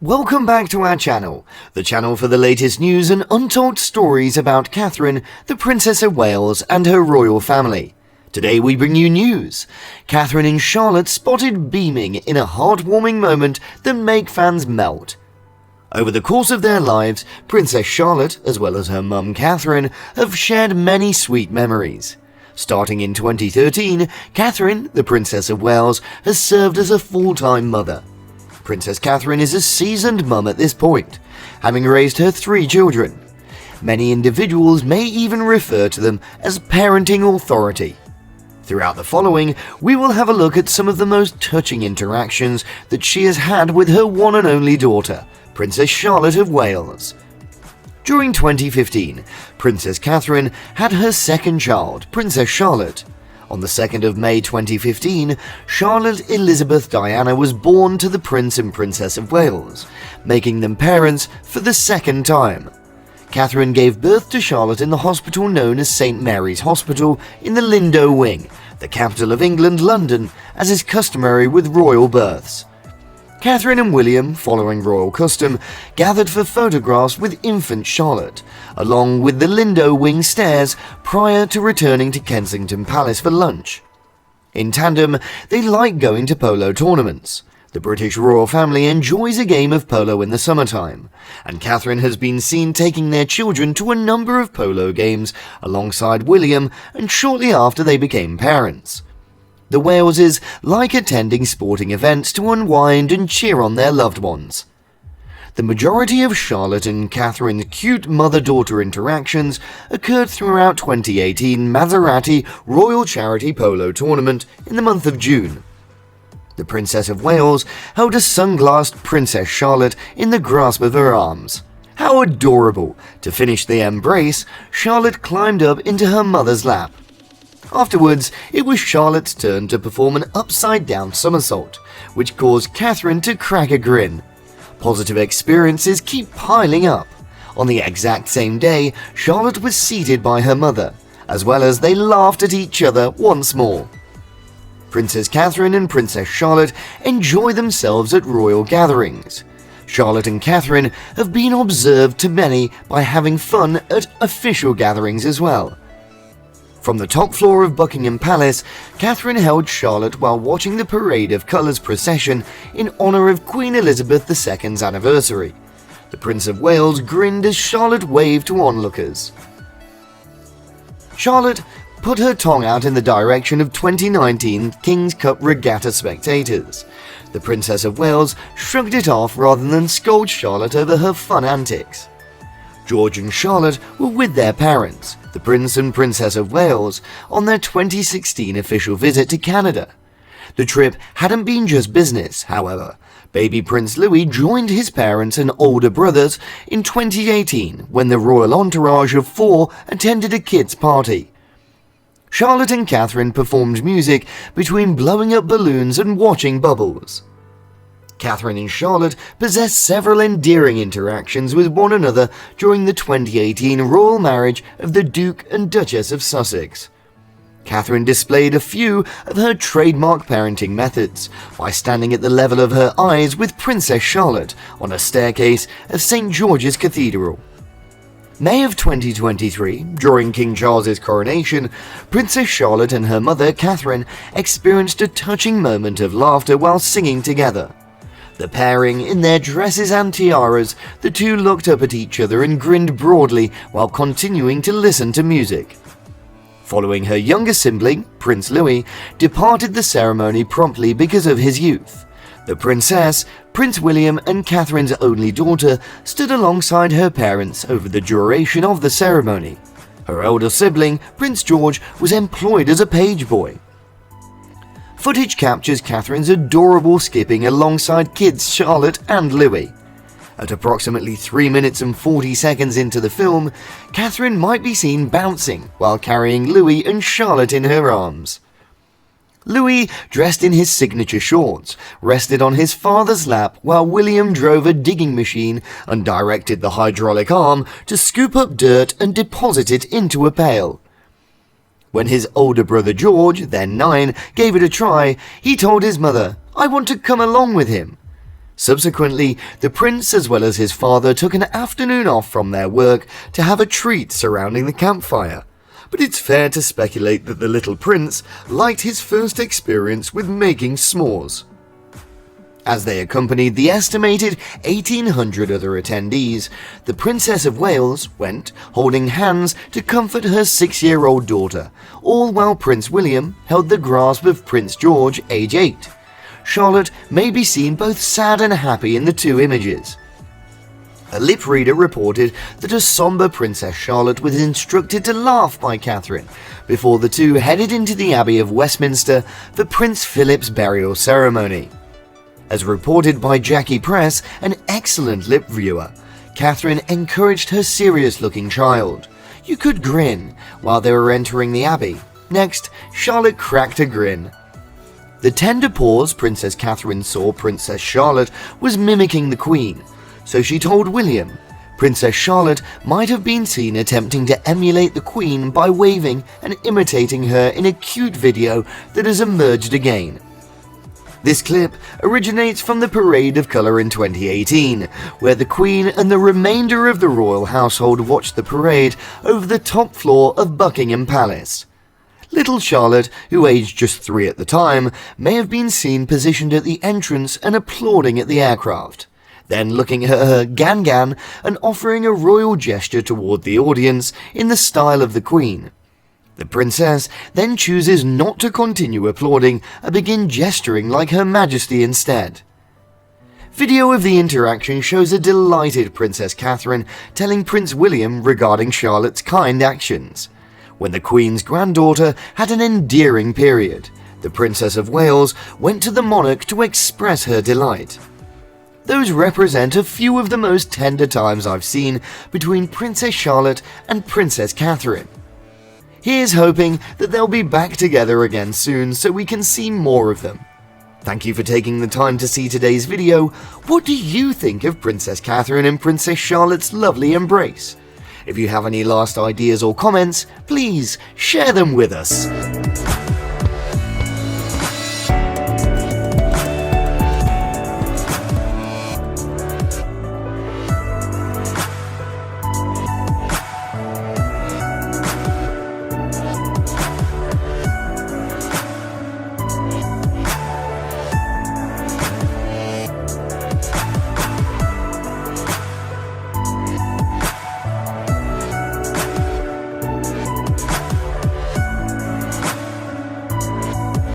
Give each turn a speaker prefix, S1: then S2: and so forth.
S1: Welcome back to our channel, the channel for the latest news and untold stories about Catherine, the Princess of Wales and her royal family. Today we bring you news. Catherine and Charlotte spotted beaming in a heartwarming moment that make fans melt. Over the course of their lives, Princess Charlotte, as well as her mum Catherine, have shared many sweet memories. Starting in 2013, Catherine, the Princess of Wales, has served as a full-time mother. Princess Catherine is a seasoned mum at this point, having raised her 3 children. Many individuals may even refer to them as parenting authority. Throughout the following, we will have a look at some of the most touching interactions that she has had with her one and only daughter, Princess Charlotte of Wales. During 2015, Princess Catherine had her second child, Princess Charlotte. On the 2nd of May 2015, Charlotte Elizabeth Diana was born to the Prince and Princess of Wales, making them parents for the second time. Catherine gave birth to Charlotte in the hospital known as St Mary's Hospital in the Lindo Wing, the capital of England, London, as is customary with royal births. Catherine and William, following royal custom, gathered for photographs with infant Charlotte, along with the Lindo Wing stairs prior to returning to Kensington Palace for lunch. In tandem, they like going to polo tournaments. The British royal family enjoys a game of polo in the summertime, and Catherine has been seen taking their children to a number of polo games alongside William and shortly after they became parents. The Waleses like attending sporting events to unwind and cheer on their loved ones. The majority of Charlotte and Catherine's cute mother-daughter interactions occurred throughout 2018 Maserati Royal Charity Polo Tournament in the month of June. The Princess of Wales held a sunglassed Princess Charlotte in the grasp of her arms. How adorable! To finish the embrace, Charlotte climbed up into her mother's lap. Afterwards, it was Charlotte's turn to perform an upside-down somersault, which caused Catherine to crack a grin. Positive experiences keep piling up. On the exact same day, Charlotte was seated by her mother, as well as they laughed at each other once more. Princess Catherine and Princess Charlotte enjoy themselves at royal gatherings. Charlotte and Catherine have been observed to many by having fun at official gatherings as well. From the top floor of Buckingham Palace, Catherine held Charlotte while watching the Parade of Colours procession in honour of Queen Elizabeth II's anniversary. The Prince of Wales grinned as Charlotte waved to onlookers. Charlotte put her tongue out in the direction of 2019 King's Cup Regatta spectators. The Princess of Wales shrugged it off rather than scold Charlotte over her fun antics. George and Charlotte were with their parents, the Prince and Princess of Wales, on their 2016 official visit to Canada. The trip hadn't been just business, however. Baby Prince Louis joined his parents and older brothers in 2018 when the royal entourage of 4 attended a kids' party. Charlotte and Catherine performed music between blowing up balloons and watching bubbles. Catherine and Charlotte possessed several endearing interactions with one another during the 2018 royal marriage of the Duke and Duchess of Sussex. Catherine displayed a few of her trademark parenting methods by standing at the level of her eyes with Princess Charlotte on a staircase of St George's Cathedral. May of 2023, during King Charles's coronation, Princess Charlotte and her mother Catherine experienced a touching moment of laughter while singing together. The pairing in their dresses and tiaras, the two looked up at each other and grinned broadly while continuing to listen to music. Following her younger sibling, Prince Louis, departed the ceremony promptly because of his youth. The princess, Prince William and Catherine's only daughter stood alongside her parents over the duration of the ceremony. Her elder sibling, Prince George, was employed as a page boy. Footage captures Catherine's adorable skipping alongside kids Charlotte and Louis. At approximately 3 minutes and 40 seconds into the film, Catherine might be seen bouncing while carrying Louis and Charlotte in her arms. Louis, dressed in his signature shorts, rested on his father's lap while William drove a digging machine and directed the hydraulic arm to scoop up dirt and deposit it into a pail. When his older brother George, then 9, gave it a try, he told his mother, "I want to come along with him." Subsequently, the prince as well as his father took an afternoon off from their work to have a treat surrounding the campfire. But it's fair to speculate that the little prince liked his first experience with making s'mores. As they accompanied the estimated 1,800 other attendees, the Princess of Wales went holding hands to comfort her 6-year-old daughter, all while Prince William held the grasp of Prince George, age 8. Charlotte may be seen both sad and happy in the two images. A lip reader reported that a somber Princess Charlotte was instructed to laugh by Catherine before the two headed into the Abbey of Westminster for Prince Philip's burial ceremony. As reported by Jackie Press, an excellent lip viewer, Catherine encouraged her serious-looking child. "You could grin," while they were entering the Abbey. Next, Charlotte cracked a grin. The tender pause Princess Catherine saw Princess Charlotte was mimicking the Queen, so she told William Princess Charlotte might have been seen attempting to emulate the Queen by waving and imitating her in a cute video that has emerged again. This clip originates from the Parade of Colour in 2018, where the Queen and the remainder of the royal household watched the parade over the top floor of Buckingham Palace. Little Charlotte, who aged just 3 at the time, may have been seen positioned at the entrance and applauding at the aircraft, then looking at her gan-gan and offering a royal gesture toward the audience in the style of the Queen. The princess then chooses not to continue applauding and begin gesturing like Her Majesty instead. Video of the interaction shows a delighted Princess Catherine telling Prince William regarding Charlotte's kind actions. When the Queen's granddaughter had an endearing period, the Princess of Wales went to the monarch to express her delight. Those represent a few of the most tender times I've seen between Princess Charlotte and Princess Catherine. Here's hoping that they'll be back together again soon so we can see more of them. Thank you for taking the time to see today's video. What do you think of Princess Catherine and Princess Charlotte's lovely embrace? If you have any last ideas or comments, please share them with us.